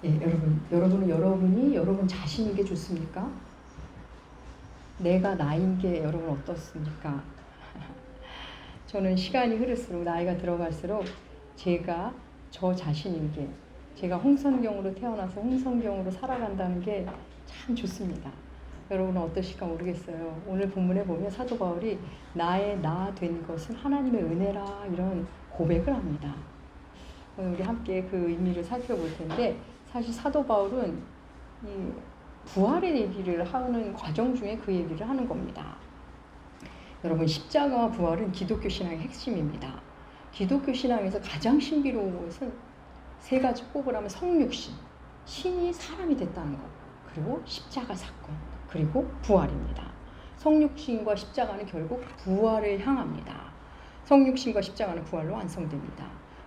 예, 여러분은 여러분 자신인 게 좋습니까? 내가 나인 게 여러분 어떻습니까? 저는 시간이 흐를수록 나이가 들어갈수록 제가 저 자신인 게, 제가 홍성경으로 태어나서 홍성경으로 살아간다는 게 참 좋습니다. 여러분은 어떠실까 모르겠어요. 오늘 본문에 보면 사도 바울이 나의 나 된 것은 하나님의 은혜라 이런 고백을 합니다. 오늘 우리 함께 그 의미를 살펴볼 텐데, 사실 사도 바울은 이 부활의 얘기를 하는 과정 중에 그 얘기를 하는 겁니다. 여러분, 십자가와 부활은 기독교 신앙의 핵심입니다. 기독교 신앙에서 가장 신비로운 것은 세 가지 꼽으라면 성육신, 신이 사람이 됐다는 것, 그리고 십자가 사건, 그리고 부활입니다. 성육신과 십자가는 결국 부활을 향합니다. 성육신과 십자가는 부활로 완성됩니다.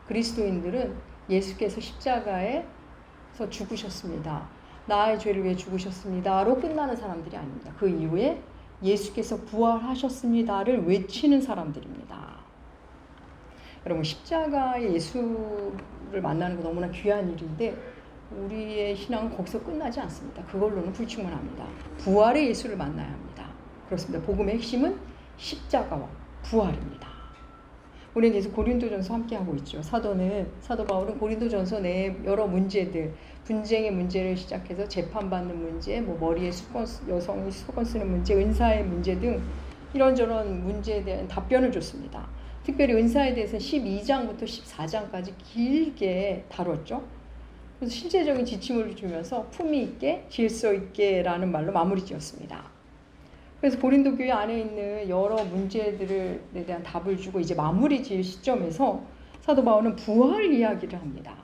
그리스도인들은 예수께서 십자가에서 죽으셨습니다. 나의 죄를 위해 죽으셨습니다로 끝나는 사람들이 아닙니다. 그 이후에 예수께서 부활하셨습니다를 외치는 사람들입니다. 여러분, 십자가의 예수를 만나는 거 너무나 귀한 일인데 우리의 신앙은 거기서 끝나지 않습니다. 그걸로는 불충분합니다. 부활의 예수를 만나야 합니다. 그렇습니다. 복음의 핵심은 십자가와 부활입니다. 우리는 계속 고린도전서 함께 하고 있죠. 사도 바울은 고린도전서 내 여러 문제들, 분쟁의 문제를 시작해서 재판받는 문제, 머리에 여성이 수건 쓰는 문제, 은사의 문제 등 이런저런 문제에 대한 답변을 줬습니다. 특별히 은사에 대해서 12장부터 14장까지 길게 다뤘죠. 그래서 실제적인 지침을 주면서 품위 있게, 질서 있게 라는 말로 마무리 지었습니다. 그래서 고린도 교회 안에 있는 여러 문제들에 대한 답을 주고 이제 마무리 지을 시점에서 사도 바울은 부활 이야기를 합니다.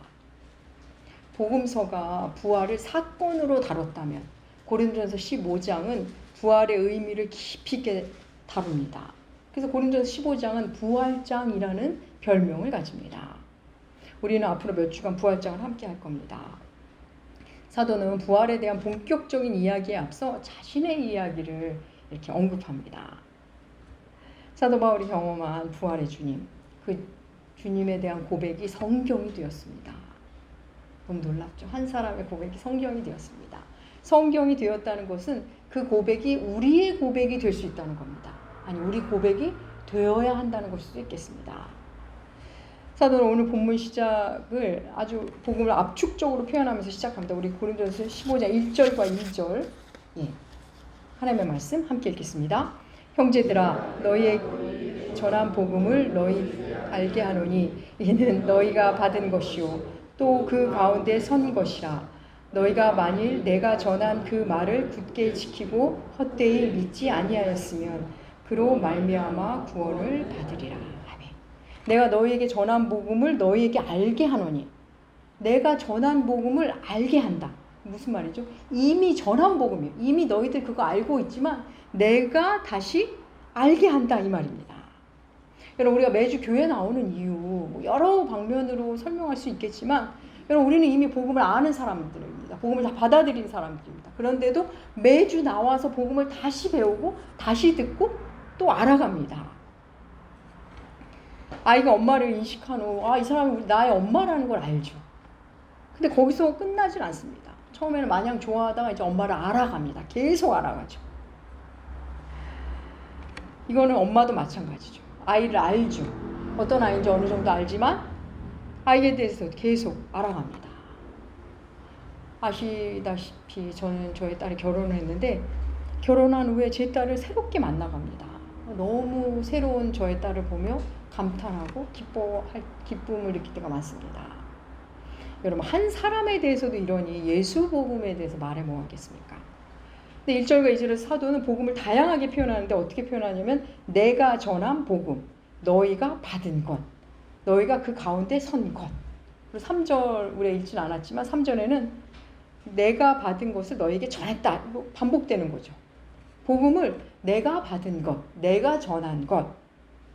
복음서가 부활을 사건으로 다뤘다면 고린도전서 15장은 부활의 의미를 깊이 있게 다룹니다. 그래서 고린도전서 15장은 부활장이라는 별명을 가집니다. 우리는 앞으로 몇 주간 부활장을 함께 할 겁니다. 사도는 부활에 대한 본격적인 이야기에 앞서 자신의 이야기를 이렇게 언급합니다. 사도 바울이 경험한 부활의 주님, 그 주님에 대한 고백이 성경이 되었습니다. 너무 놀랍죠? 한 사람의 고백이 성경이 되었습니다. 성경이 되었다는 것은 그 고백이 우리의 고백이 될 수 있다는 겁니다. 아니, 우리 고백이 되어야 한다는 것일 수도 있겠습니다. 사도는 오늘 본문 시작을 아주 복음을 압축적으로 표현하면서 시작합니다. 우리 고린도전서 15장 1절과 2절, 하나님의 말씀 함께 읽겠습니다. 형제들아, 너희의 전한 복음을 너희 알게 하노니 이는 너희가 받은 것이요 또 그 가운데 선 것이라. 너희가 만일 내가 전한 그 말을 굳게 지키고 헛되이 믿지 아니하였으면 그로 말미암아 구원을 받으리라. 내가 너희에게 전한 복음을 너희에게 알게 하노니. 내가 전한 복음을 알게 한다. 무슨 말이죠? 이미 전한 복음이에요. 이미 너희들 그거 알고 있지만 내가 다시 알게 한다 이 말입니다. 여러분, 우리가 매주 교회 나오는 이유 여러 방면으로 설명할 수 있겠지만 여러분, 우리는 이미 복음을 아는 사람들입니다. 복음을 다 받아들인 사람들입니다. 그런데도 매주 나와서 복음을 다시 배우고 다시 듣고 또 알아갑니다. 아이가 엄마를 인식한 후, 이 사람이 나의 엄마라는 걸 알죠. 근데 거기서 끝나질 않습니다. 처음에는 마냥 좋아하다가 이제 엄마를 알아갑니다. 계속 알아가죠. 이거는 엄마도 마찬가지죠. 아이를 알죠. 어떤 아이인지 어느 정도 알지만 아이에 대해서 계속 알아갑니다. 아시다시피 저는 저희 딸이 결혼을 했는데 결혼한 후에 제 딸을 새롭게 만나갑니다. 너무 새로운 저의 딸을 보며 감탄하고 기쁨을 느낄 때가 많습니다. 여러분, 한 사람에 대해서도 이러니 예수 복음에 대해서 말해 뭐 하겠습니까? 근데 1절과 2절에서 사도는 복음을 다양하게 표현하는데 어떻게 표현하냐면 내가 전한 복음, 너희가 받은 것, 너희가 그 가운데 선 것. 그리고 3절 우리가 읽진 않았지만 3절에는 내가 받은 것을 너희에게 전했다. 반복되는 거죠. 복음을 내가 받은 것, 내가 전한 것,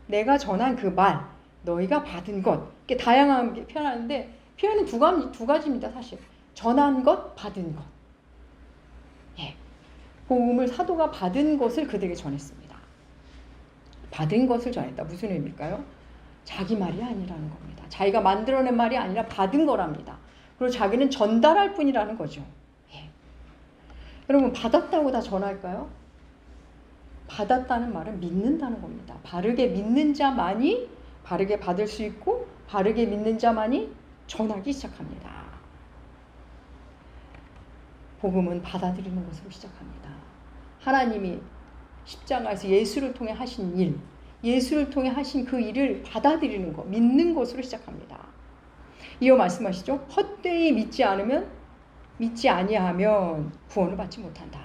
내가 전한 그 말, 너희가 받은 것, 이렇게 다양하게 표현하는데 표현은 두 가지입니다. 사실 전한 것, 받은 것. 복음을 사도가 받은 것을 그들에게 전했습니다. 받은 것을 전했다. 무슨 의미일까요? 자기 말이 아니라는 겁니다. 자기가 만들어낸 말이 아니라 받은 거랍니다. 그리고 자기는 전달할 뿐이라는 거죠. 예. 여러분, 받았다고 다 전할까요? 받았다는 말은 믿는다는 겁니다. 바르게 믿는 자만이 바르게 받을 수 있고, 바르게 믿는 자만이 전하기 시작합니다. 복음은 받아들이는 것으로 시작합니다. 하나님이 십자가에서 예수를 통해 하신 일, 예수를 통해 하신 그 일을 받아들이는 것, 믿는 것으로 시작합니다. 이어 말씀하시죠. 헛되이 믿지 아니하면 구원을 받지 못한다.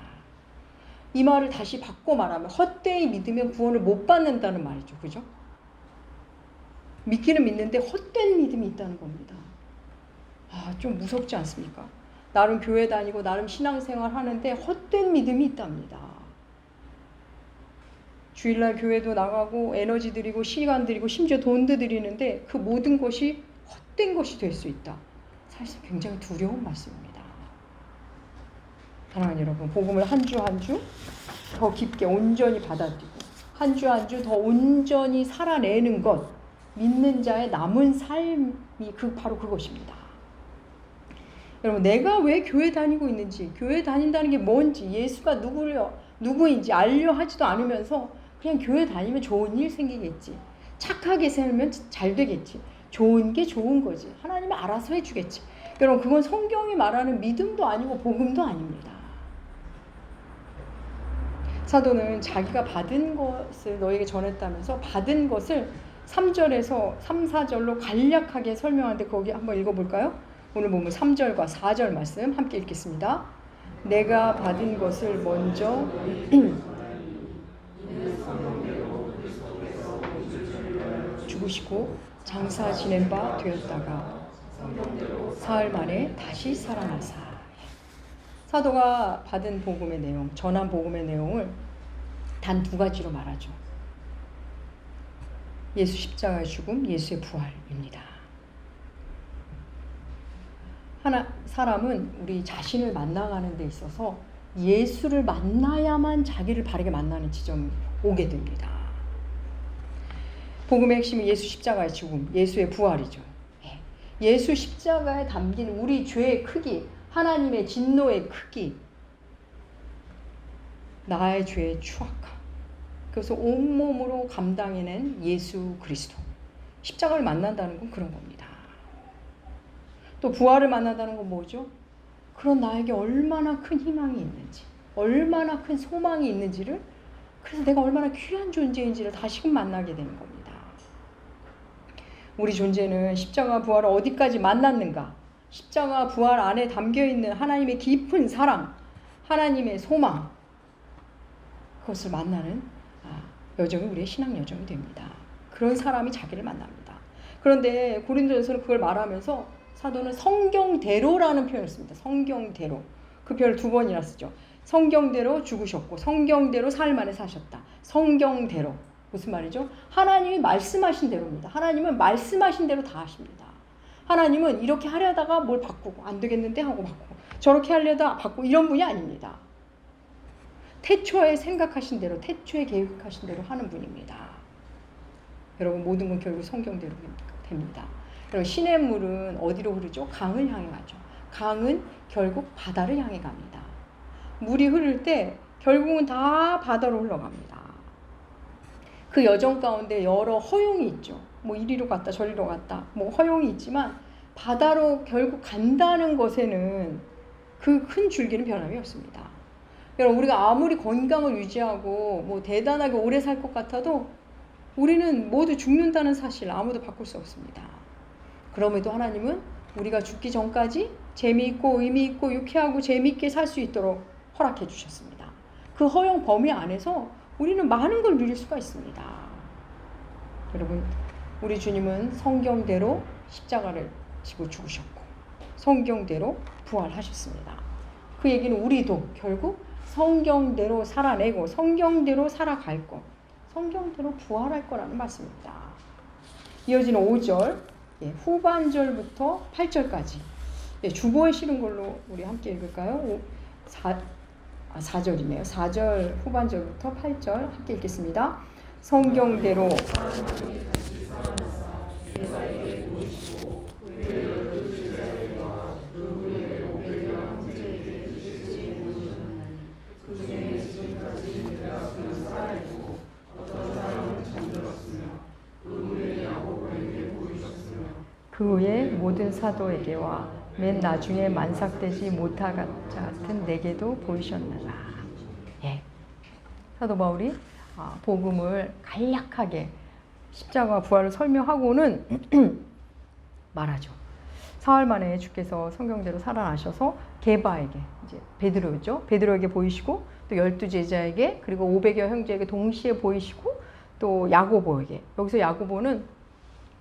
이 말을 다시 바꿔 말하면 헛되이 믿으면 구원을 못 받는다는 말이죠. 그죠? 믿기는 믿는데 헛된 믿음이 있다는 겁니다. 좀 무섭지 않습니까? 나름 교회 다니고 나름 신앙생활 하는데 헛된 믿음이 있답니다. 주일날 교회도 나가고 에너지 드리고 시간 드리고 심지어 돈도 드리는데 그 모든 것이 헛된 것이 될 수 있다. 사실 굉장히 두려운 말씀입니다. 사랑하는 여러분, 복음을 한 주 한 주 더 깊게 온전히 받아들이고 한 주 한 주 더 온전히 살아내는 것, 믿는 자의 남은 삶이 바로 그것입니다. 여러분, 내가 왜 교회 다니고 있는지, 교회 다닌다는 게 뭔지, 예수가 누구인지 알려 하지도 않으면서 그냥 교회 다니면 좋은 일 생기겠지, 착하게 살면 잘 되겠지, 좋은 게 좋은 거지, 하나님이 알아서 해주겠지. 여러분, 그건 성경이 말하는 믿음도 아니고 복음도 아닙니다. 사도는 자기가 받은 것을 너에게 전했다면서 받은 것을 3절에서 3, 4절로 간략하게 설명하는데 거기 한번 읽어볼까요? 오늘 보면 3절과 4절 말씀 함께 읽겠습니다. 내가 받은 것을 먼저 죽으시고 장사 지낸 바 되었다가 사흘 만에 다시 살아나사. 사도가 받은 복음의 내용, 전한 복음의 내용을 단 2가지로 말하죠. 예수 십자가의 죽음, 예수의 부활입니다. 사람은 우리 자신을 만나가는 데 있어서 예수를 만나야만 자기를 바르게 만나는 지점이 오게 됩니다. 복음의 핵심이 예수 십자가의 죽음, 예수의 부활이죠. 예수 십자가에 담긴 우리 죄의 크기, 하나님의 진노의 크기, 나의 죄의 추악함, 그래서 온몸으로 감당해낸 예수 그리스도. 십자가를 만난다는 건 그런 겁니다. 또 부활을 만난다는 건 뭐죠? 그런 나에게 얼마나 큰 희망이 있는지, 얼마나 큰 소망이 있는지를, 그래서 내가 얼마나 귀한 존재인지를 다시금 만나게 되는 겁니다. 우리 존재는 십자가 부활을 어디까지 만났는가? 십자가 부활 안에 담겨있는 하나님의 깊은 사랑, 하나님의 소망, 그것을 만나는 여정이 우리의 신앙 여정이 됩니다. 그런 사람이 자기를 만납니다. 그런데 고린도전서는 그걸 말하면서 사도는 성경대로라는 표현을 씁니다. 성경대로. 그 표현을 2번이나 쓰죠. 성경대로 죽으셨고 성경대로 사흘 만에 사셨다. 성경대로. 무슨 말이죠? 하나님이 말씀하신 대로입니다. 하나님은 말씀하신 대로 다 하십니다. 하나님은 이렇게 하려다가 뭘 바꾸고 안 되겠는데 하고 바꾸고 저렇게 하려다 바꾸고 이런 분이 아닙니다. 태초에 생각하신 대로, 태초에 계획하신 대로 하는 분입니다. 여러분, 모든 건 결국 성경대로 됩니다. 여러분, 시냇물은 어디로 흐르죠? 강을 향해 가죠. 강은 결국 바다를 향해 갑니다. 물이 흐를 때 결국은 다 바다로 흘러갑니다. 그 여정 가운데 여러 허용이 있죠. 뭐 이리로 갔다 저리로 갔다 뭐 허용이 있지만 바다로 결국 간다는 것에는 그 큰 줄기는 변함이 없습니다. 여러분, 우리가 아무리 건강을 유지하고 뭐 대단하게 오래 살 것 같아도 우리는 모두 죽는다는 사실 아무도 바꿀 수 없습니다. 그럼에도 하나님은 우리가 죽기 전까지 재미있고 의미있고 유쾌하고 재미있게 살 수 있도록 허락해 주셨습니다. 그 허용 범위 안에서 우리는 많은 걸 누릴 수가 있습니다. 여러분, 우리 주님은 성경대로 십자가를 지고 죽으셨고 성경대로 부활하셨습니다. 그 얘기는 우리도 결국 성경대로 살아내고 성경대로 살아갈 것, 성경대로 부활할 거라는 말씀입니다. 이어지는 5절, 후반절부터 8절까지 주보에 실은 걸로 우리 함께 읽을까요? 4절이네요. 4절 후반절부터 8절 함께 읽겠습니다. 성경대로 그 후에 모든 사도에게와 맨 나중에 만삭되지 못할 자 같은 내게도 보이셨느라. 예. 사도 바울이 복음을 간략하게 십자가와 부활을 설명하고는 말하죠. 사흘 만에 주께서 성경대로 살아나셔서 게바에게, 이제 베드로였죠. 베드로에게 보이시고 또 12제자에게 그리고 500여 형제에게 동시에 보이시고 또 야고보에게. 여기서 야고보는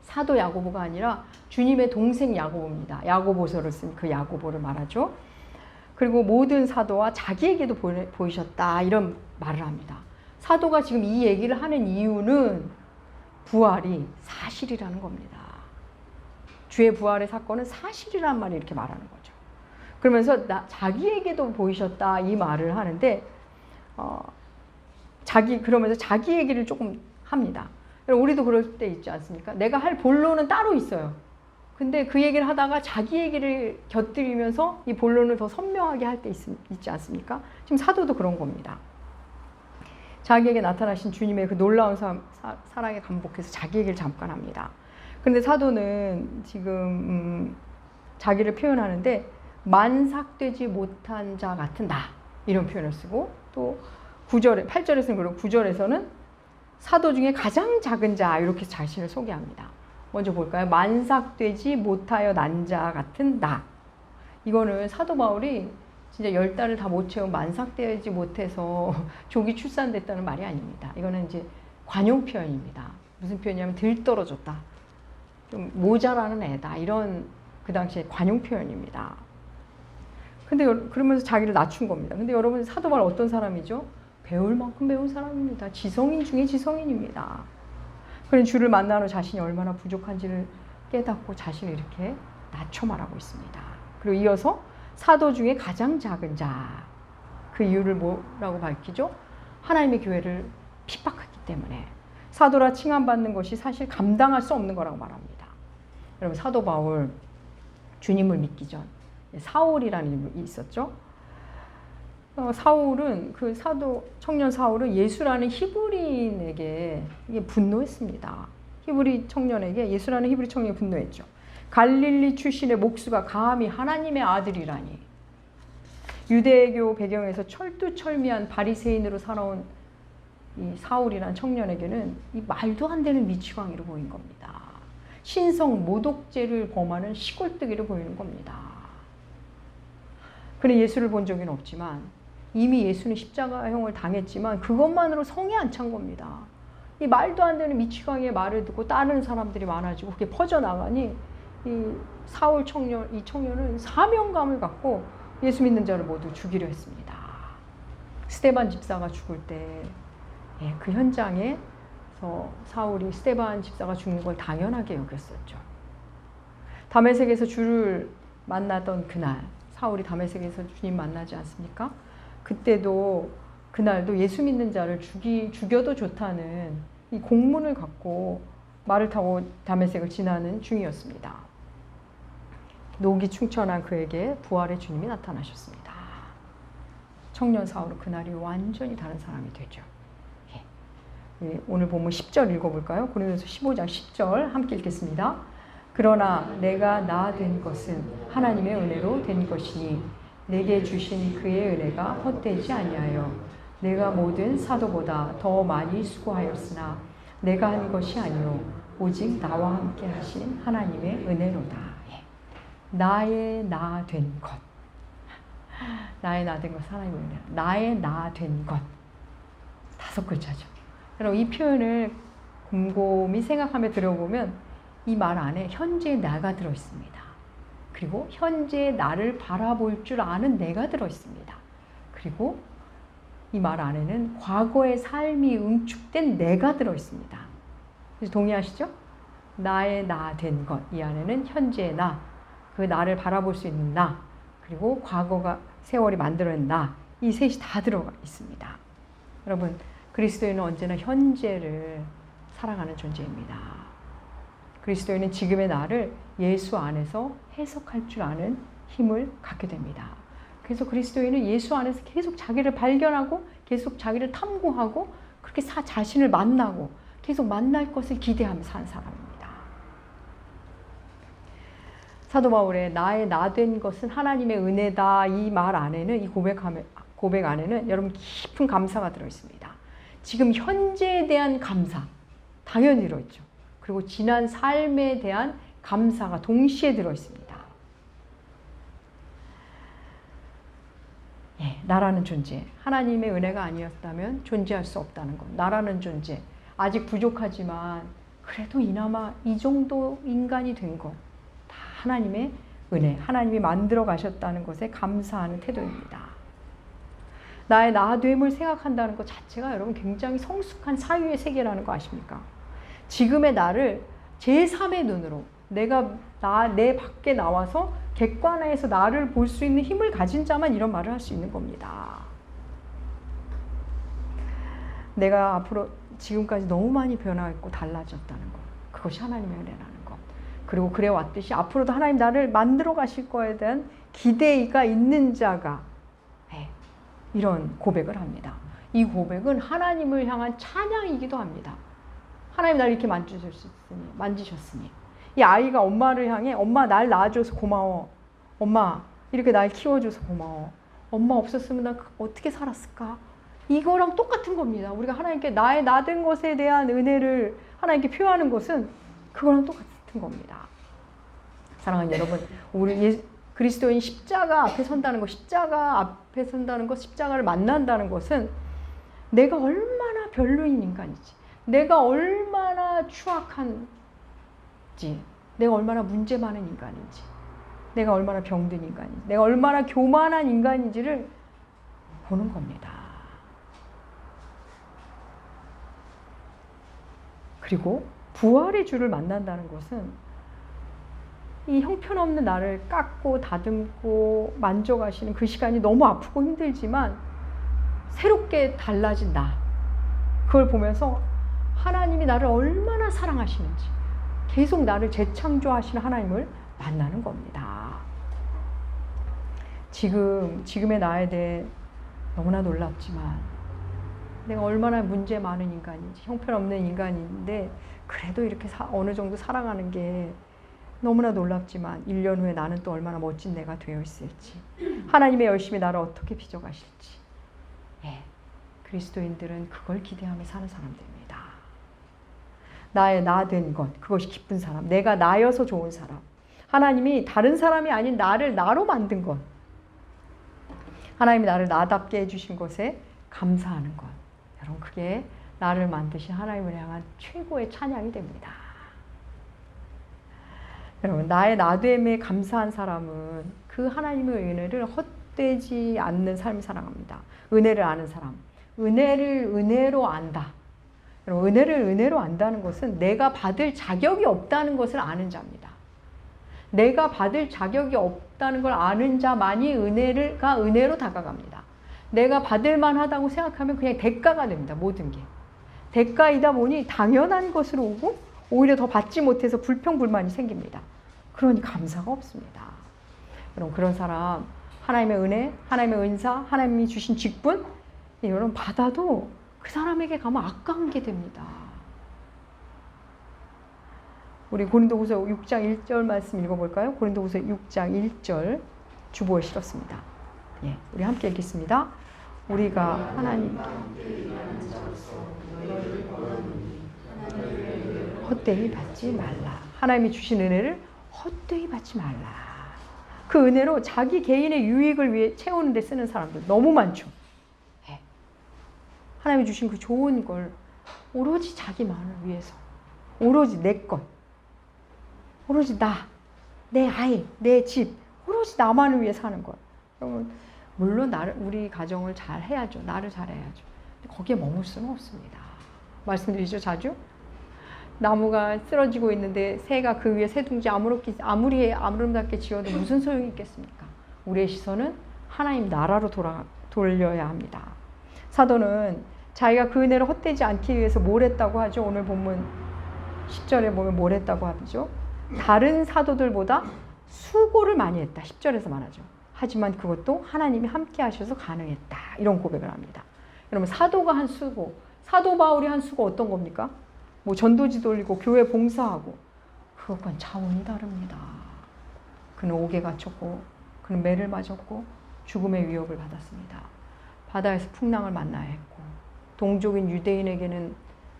사도 야고보가 아니라 주님의 동생 야고보입니다. 야고보서를 쓴 그 야고보를 말하죠. 그리고 모든 사도와 자기에게도 보이셨다 이런 말을 합니다. 사도가 지금 이 얘기를 하는 이유는 부활이 사실이라는 겁니다. 주의 부활의 사건은 사실이란 말이 이렇게 말하는 거죠. 그러면서 자기에게도 보이셨다 이 말을 하는데 그러면서 자기 얘기를 조금 합니다. 우리도 그럴 때 있지 않습니까? 내가 할 본론은 따로 있어요. 근데 그 얘기를 하다가 자기 얘기를 곁들이면서 이 본론을 더 선명하게 할 때 있지 않습니까? 지금 사도도 그런 겁니다. 자기에게 나타나신 주님의 그 놀라운 사랑에 감복해서 자기 얘기를 잠깐 합니다. 그런데 사도는 지금 자기를 표현하는데 만삭되지 못한 자 같은 나 이런 표현을 쓰고 또 8절에서는 그리고 9절에서는 사도 중에 가장 작은 자 이렇게 자신을 소개합니다. 먼저 볼까요? 만삭되지 못하여 난 자 같은 나. 이거는 사도 바울이 진짜 10달을 다 못 채운 만삭되지 못해서 조기 출산됐다는 말이 아닙니다. 이거는 이제 관용 표현입니다. 무슨 표현이냐면 들떨어졌다. 좀 모자라는 애다. 이런 그 당시에 관용 표현입니다. 근데 그러면서 자기를 낮춘 겁니다. 근데 여러분 사도 바울 어떤 사람이죠? 배울 만큼 배운 사람입니다. 지성인 중에 지성인입니다. 그런 주를 만나는 자신이 얼마나 부족한지를 깨닫고 자신을 이렇게 낮춰 말하고 있습니다. 그리고 이어서 사도 중에 가장 작은 자. 그 이유를 뭐라고 밝히죠? 하나님의 교회를 핍박했기 때문에. 사도라 칭함받는 것이 사실 감당할 수 없는 거라고 말합니다. 여러분 사도 바울 주님을 믿기 전 사울이라는 이름이 있었죠. 사울은 그 청년 사울은 예수라는 히브리인에게 이게 분노했습니다. 히브리 청년에게 예수라는 히브리 청년이 분노했죠. 갈릴리 출신의 목수가 감히 하나님의 아들이라니. 유대교 배경에서 철두철미한 바리새인으로 살아온 이 사울이라는 청년에게는 이 말도 안 되는 미치광이로 보인 겁니다. 신성 모독죄를 범하는 시골뜨기로 보이는 겁니다. 그는 예수를 본 적은 없지만 이미 예수는 십자가형을 당했지만 그것만으로 성에 안 찬 겁니다. 이 말도 안 되는 미치광이의 말을 듣고 따르는 사람들이 많아지고 그게 퍼져나가니 이 사울 청년, 이 청년은 사명감을 갖고 예수 믿는 자를 모두 죽이려 했습니다. 스데반 집사가 죽을 때 그 현장에서 사울이 스데반 집사가 죽는 걸 당연하게 여겼었죠. 다메섹에서 주를 만나던 그날 사울이 다메섹에서 주님 만나지 않습니까? 그때도 그날도 예수 믿는 자를 죽여도 좋다는 이 공문을 갖고 말을 타고 다메섹을 지나는 중이었습니다. 녹이 충천한 그에게 부활의 주님이 나타나셨습니다. 청년 사울은 그날이 완전히 다른 사람이 되죠. 오늘 보면 10절 읽어볼까요? 고린도서 15장 10절 함께 읽겠습니다. 그러나 내가 나 된 것은 하나님의 은혜로 된 것이니 내게 주신 그의 은혜가 헛되지 아니하여 내가 모든 사도보다 더 많이 수고하였으나 내가 한 것이 아니요 오직 나와 함께 하신 하나님의 은혜로다. 나의 나 된 것. 나의 나 된 것, 하나님의 은혜. 나의 나 된 것. 5글자죠. 여러분 이 표현을 곰곰이 생각하며 들어보면 이 말 안에 현재 나가 들어있습니다. 그리고 현재 나를 바라볼 줄 아는 내가 들어있습니다. 그리고 이 말 안에는 과거의 삶이 응축된 내가 들어있습니다. 그래서 동의하시죠? 나의 나 된 것. 이 안에는 현재의 나, 그 나를 바라볼 수 있는 나, 그리고 과거가 세월이 만들어낸 나, 이 셋이 다 들어가 있습니다. 여러분 그리스도인은 언제나 현재를 살아가는 존재입니다. 그리스도인은 지금의 나를 예수 안에서 해석할 줄 아는 힘을 갖게 됩니다. 그래서 그리스도인은 예수 안에서 계속 자기를 발견하고 계속 자기를 탐구하고 그렇게 자신을 만나고 계속 만날 것을 기대하며 사는 사람입니다. 사도 바울의 나의 나 된 것은 하나님의 은혜다 이 말 안에는, 이 고백 안에는 여러분 깊은 감사가 들어있습니다. 지금 현재에 대한 감사 당연히 들어있죠. 그리고 지난 삶에 대한 감사가 동시에 들어있습니다. 예, 나라는 존재, 하나님의 은혜가 아니었다면 존재할 수 없다는 것. 나라는 존재, 아직 부족하지만 그래도 이나마 이 정도 인간이 된 것, 다 하나님의 은혜, 하나님이 만들어 가셨다는 것에 감사하는 태도입니다. 나의 나됨을 생각한다는 것 자체가 여러분 굉장히 성숙한 사유의 세계라는 거 아십니까? 지금의 나를 제3의 눈으로, 내 밖에 나와서 객관화해서 나를 볼 수 있는 힘을 가진 자만 이런 말을 할 수 있는 겁니다. 내가 앞으로 지금까지 너무 많이 변화했고 달라졌다는 것, 그것이 하나님의 은혜라는 것, 그리고 그래 왔듯이 앞으로도 하나님 나를 만들어 가실 거에 대한 기대가 있는 자가 이런 고백을 합니다. 이 고백은 하나님을 향한 찬양이기도 합니다. 하나님 나를 이렇게 만지셨으니 이 아이가 엄마를 향해 엄마 날 낳아줘서 고마워, 엄마 이렇게 날 키워줘서 고마워, 엄마 없었으면 나 어떻게 살았을까, 이거랑 똑같은 겁니다. 우리가 하나님께 나의 나 된 것에 대한 은혜를 하나님께 표하는 것은 그거랑 똑같은 겁니다. 사랑하는 여러분, 우리 그리스도인 십자가 앞에 선다는 것, 십자가를 만난다는 것은 내가 얼마나 별로인 인간이지, 내가 얼마나 추악한지, 내가 얼마나 문제 많은 인간인지, 내가 얼마나 병든 인간인지, 내가 얼마나 교만한 인간인지를 보는 겁니다. 그리고 부활의 주를 만난다는 것은 이 형편없는 나를 깎고 다듬고 만져가시는 그 시간이 너무 아프고 힘들지만 새롭게 달라진 나, 그걸 보면서 하나님이 나를 얼마나 사랑하시는지, 계속 나를 재창조하시는 하나님을 만나는 겁니다. 지금의 나에 대해 너무나 놀랍지만 내가 얼마나 문제 많은 인간인지, 형편없는 인간인데 그래도 이렇게 어느 정도 살아가는 게 너무나 놀랍지만 1년 후에 나는 또 얼마나 멋진 내가 되어 있을지, 하나님의 열심히 나를 어떻게 빚어가실지, 그리스도인들은 그걸 기대하며 사는 사람들입니다. 나의 나 된 것, 그것이 기쁜 사람, 내가 나여서 좋은 사람, 하나님이 다른 사람이 아닌 나를 나로 만든 것, 하나님이 나를 나답게 해주신 것에 감사하는 것, 여러분 그게 나를 만드신 하나님을 향한 최고의 찬양이 됩니다. 여러분, 나의 나됨에 감사한 사람은 그 하나님의 은혜를 헛되지 않는 삶을 살아갑니다. 은혜를 아는 사람, 은혜를 은혜로 안다. 여러분, 은혜를 은혜로 안다는 것은 내가 받을 자격이 없다는 것을 아는 자입니다. 내가 받을 자격이 없다는 걸 아는 자만이 은혜로 다가갑니다. 내가 받을 만하다고 생각하면 그냥 대가가 됩니다. 모든 게 대가이다 보니 당연한 것으로 오고 오히려 더 받지 못해서 불평불만이 생깁니다. 그러니 감사가 없습니다. 여러분, 그런 사람, 하나님의 은혜, 하나님의 은사, 하나님이 주신 직분, 여러분 받아도 그 사람에게 가면 아까운 게 됩니다. 우리 고린도후서 6장 1절 말씀 읽어볼까요? 고린도후서 6장 1절 주보에 실었습니다. 우리 함께 읽겠습니다. 우리가 하나님께 헛되이 받지 말라. 하나님이 주신 은혜를 헛되이 받지 말라. 그 은혜로 자기 개인의 유익을 위해 채우는 데 쓰는 사람들 너무 많죠. 하나님이 주신 그 좋은 걸 오로지 자기만을 위해서, 오로지 내 것, 오로지 나, 내 아이, 내 집, 오로지 나만을 위해 사는 것. 여러분, 물론 우리 가정을 잘 해야죠. 나를 잘 해야죠. 거기에 머물 수는 없습니다. 말씀드리죠, 자주. 나무가 쓰러지고 있는데 새가 그 위에 새둥지 아무리 아름답게 지어도 무슨 소용이 있겠습니까? 우리의 시선은 하나님 나라로 돌려야 합니다. 사도는 자기가 그 은혜를 헛되지 않기 위해서 뭘 했다고 하죠? 오늘 본문 10절에 보면 뭘 했다고 하죠? 다른 사도들보다 수고를 많이 했다. 10절에서 말하죠. 하지만 그것도 하나님이 함께 하셔서 가능했다. 이런 고백을 합니다. 여러분, 사도가 한 수고, 사도 바울이 한 수고 어떤 겁니까? 뭐 전도지 돌리고 교회 봉사하고, 그것과는 차원이 다릅니다. 그는 옥에 갇혔고 그는 매를 맞았고 죽음의 위협을 받았습니다. 바다에서 풍랑을 만나야 했고 동족인 유대인에게는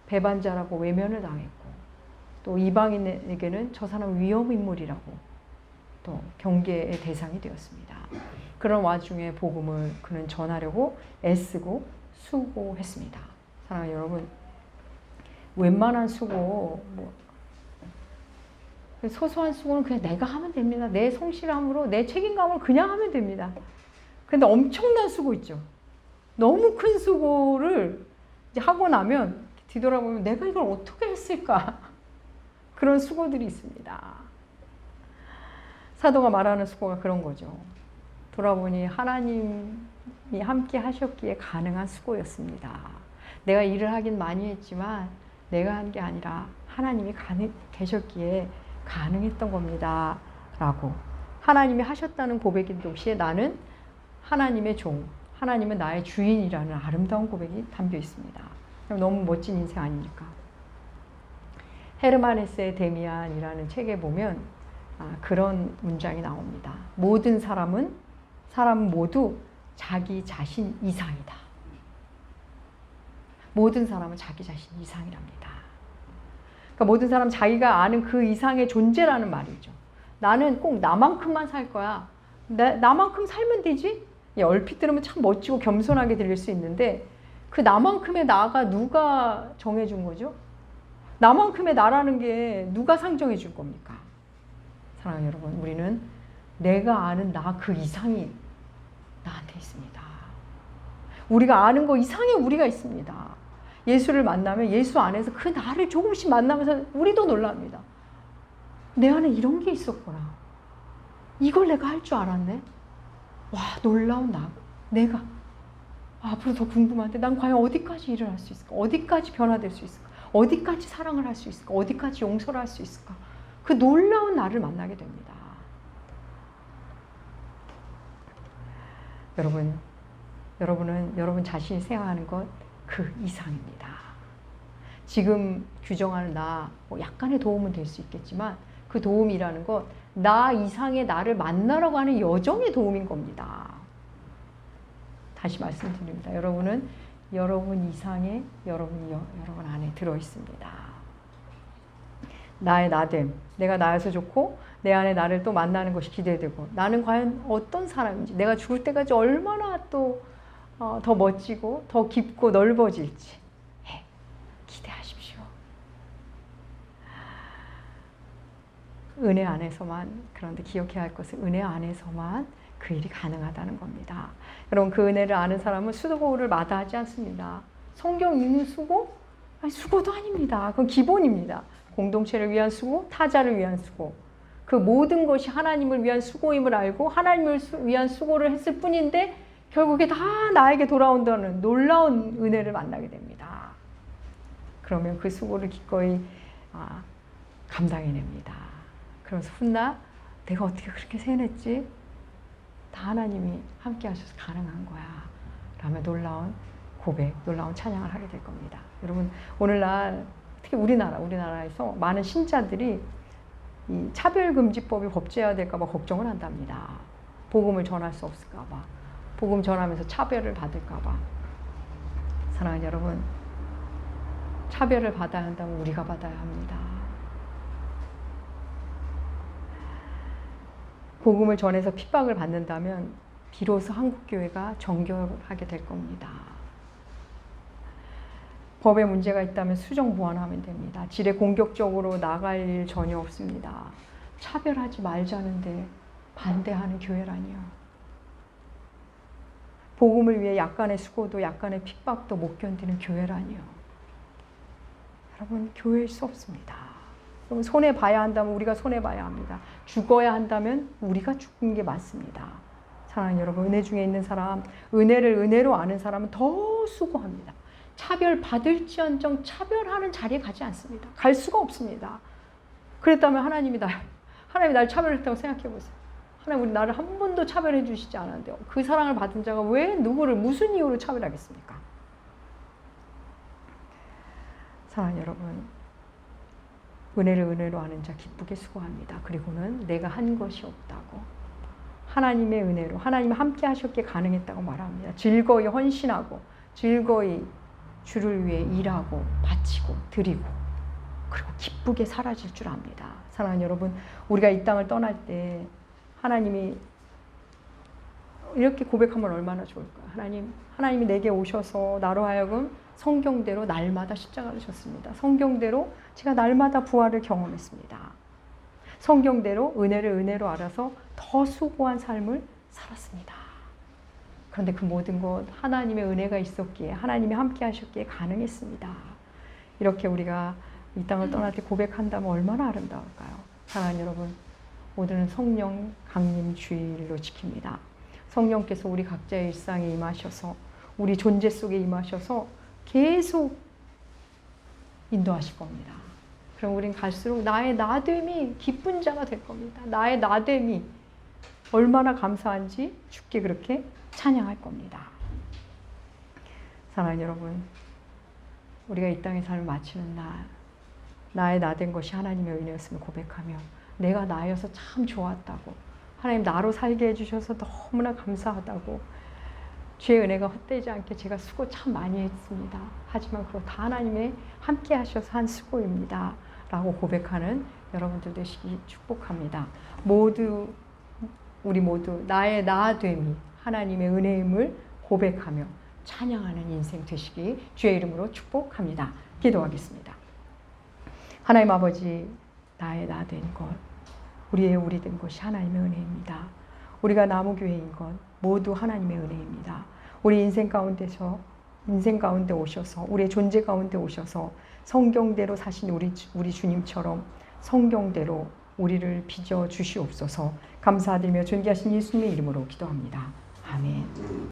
배반자라고 외면을 당했고 또 이방인에게는 저 사람은 위험인물이라고 또 경계의 대상이 되었습니다. 그런 와중에 복음을 그는 전하려고 애쓰고 수고했습니다. 사랑하는 여러분, 웬만한 수고, 소소한 수고는 그냥 내가 하면 됩니다. 내 성실함으로, 내 책임감으로 그냥 하면 됩니다. 근데 엄청난 수고 있죠. 너무 큰 수고를 이제 하고 나면 뒤돌아보면 내가 이걸 어떻게 했을까? 그런 수고들이 있습니다. 사도가 말하는 수고가 그런 거죠. 돌아보니 하나님이 함께 하셨기에 가능한 수고였습니다. 내가 일을 하긴 많이 했지만 내가 한 게 아니라 하나님이 계셨기에 가능했던 겁니다. 라고 하나님이 하셨다는 고백인 동시에 나는 하나님의 종, 하나님은 나의 주인이라는 아름다운 고백이 담겨 있습니다. 너무 멋진 인생 아닙니까? 헤르만 헤세의 데미안이라는 책에 보면 그런 문장이 나옵니다. 모든 사람은 모두 자기 자신 이상이다. 모든 사람은 자기 자신 이상이랍니다. 그러니까 모든 사람 자기가 아는 그 이상의 존재라는 말이죠. 나는 꼭 나만큼만 살 거야. 나만큼 살면 되지? 얼핏 들으면 참 멋지고 겸손하게 들릴 수 있는데 그 나만큼의 나가 누가 정해준 거죠? 나만큼의 나라는 게 누가 상정해 준 겁니까? 사랑하는 여러분, 우리는 내가 아는 나 그 이상이 나한테 있습니다. 우리가 아는 거 이상의 우리가 있습니다. 예수를 만나면 예수 안에서 그 나를 조금씩 만나면서 우리도 놀랍니다. 내 안에 이런 게 있었구나. 이걸 내가 할 줄 알았네. 와, 놀라운 나. 내가 앞으로 더 궁금한데 난 과연 어디까지 일을 할 수 있을까? 어디까지 변화될 수 있을까? 어디까지 사랑을 할 수 있을까? 어디까지 용서를 할 수 있을까? 그 놀라운 나를 만나게 됩니다. 여러분은 여러분 자신이 생각하는 것 그 이상입니다. 지금 규정하는 나, 약간의 도움은 될 수 있겠지만 그 도움이라는 것, 나 이상의 나를 만나라고 하는 여정의 도움인 겁니다. 다시 말씀드립니다. 여러분은 여러분 이상의 여러분 안에 들어있습니다. 나의 나됨, 내가 나여서 좋고 내 안에 나를 또 만나는 것이 기대되고 나는 과연 어떤 사람인지, 내가 죽을 때까지 얼마나 또 더 멋지고 더 깊고 넓어질지 기대하십시오. 은혜 안에서만, 그런데 기억해야 할 것은 은혜 안에서만 그 일이 가능하다는 겁니다. 여러분, 그 은혜를 아는 사람은 수고를 마다하지 않습니다. 성경 읽는 수고? 아니, 수고도 아닙니다. 그건 기본입니다. 공동체를 위한 수고, 타자를 위한 수고. 그 모든 것이 하나님을 위한 수고임을 알고 하나님을 위한 수고를 했을 뿐인데 결국에 다 나에게 돌아온다는 놀라운 은혜를 만나게 됩니다. 그러면 그 수고를 기꺼이 감당해냅니다. 그러면서 훗날 내가 어떻게 그렇게 세냈지? 다 하나님이 함께 하셔서 가능한 거야. 라며 놀라운 고백, 놀라운 찬양을 하게 될 겁니다. 여러분, 오늘날 특히 우리나라에서 많은 신자들이 이 차별금지법이 법제화될까 봐 걱정을 한답니다. 복음을 전할 수 없을까 봐. 복음 전하면서 차별을 받을까 봐. 사랑하는 여러분, 차별을 받아야 한다면 우리가 받아야 합니다. 복음을 전해서 핍박을 받는다면 비로소 한국교회가 정결하게 될 겁니다. 법에 문제가 있다면 수정 보완하면 됩니다. 질에 공격적으로 나갈 일 전혀 없습니다. 차별하지 말자는데 반대하는 교회라니요. 복음을 위해 약간의 수고도 약간의 핍박도 못 견디는 교회라니요. 여러분, 교회일 수 없습니다. 여러분, 손해봐야 한다면 우리가 손해봐야 합니다. 죽어야 한다면 우리가 죽는 게 맞습니다. 사랑하는 여러분, 은혜 중에 있는 사람, 은혜를 은혜로 아는 사람은 더 수고합니다. 차별받을지언정 차별하는 자리에 가지 않습니다. 갈 수가 없습니다. 그랬다면 하나님이 나를 차별했다고 생각해 보세요. 하나님, 우리 나를 한 번도 차별해 주시지 않았는데 그 사랑을 받은 자가 왜 누구를 무슨 이유로 차별하겠습니까? 사랑하는 여러분, 은혜를 은혜로 하는 자 기쁘게 수고합니다. 그리고는 내가 한 것이 없다고 하나님의 은혜로 하나님 함께 하셨기에 가능했다고 말합니다. 즐거이 헌신하고 즐거이 주를 위해 일하고 바치고 드리고 그리고 기쁘게 사라질 줄 압니다. 사랑하는 여러분, 우리가 이 땅을 떠날 때 하나님이 이렇게 고백하면 얼마나 좋을까요? 하나님이 내게 오셔서 나로 하여금 성경대로 날마다 십자가를 졌습니다. 성경대로 제가 날마다 부활을 경험했습니다. 성경대로 은혜를 은혜로 알아서 더 수고한 삶을 살았습니다. 그런데 그 모든 것 하나님의 은혜가 있었기에 하나님이 함께 하셨기에 가능했습니다. 이렇게 우리가 이 땅을 떠날 때 고백한다면 얼마나 아름다울까요? 사랑하는 여러분, 오늘은 성령 강림 주일로 지킵니다. 성령께서 우리 각자의 일상에 임하셔서 우리 존재 속에 임하셔서 계속 인도하실 겁니다. 그럼 우린 갈수록 나의 나됨이 기쁜 자가 될 겁니다. 나의 나됨이 얼마나 감사한지 주께 그렇게 찬양할 겁니다. 사랑하는 여러분, 우리가 이 땅의 삶을 마치는 날 나의 나된 것이 하나님의 은혜였음을 고백하며 내가 나여서 참 좋았다고 하나님 나로 살게 해주셔서 너무나 감사하다고 주의 은혜가 헛되지 않게 제가 수고 참 많이 했습니다. 하지만 그거 다 하나님의 함께 하셔서 한 수고입니다. 라고 고백하는 여러분들 되시기 축복합니다. 우리 모두 나의 나됨이 하나님의 은혜임을 고백하며 찬양하는 인생 되시기 주의 이름으로 축복합니다. 기도하겠습니다. 하나님 아버지, 나의 나된 것, 우리의 우리 된 것이 하나님의 은혜입니다. 우리가 나무교회인 것 모두 하나님의 은혜입니다. 우리 인생 가운데 오셔서 우리의 존재 가운데 오셔서 성경대로 사신 우리 주님처럼 성경대로 우리를 빚어 주시옵소서. 감사드리며 존귀하신 예수님의 이름으로 기도합니다. 아멘.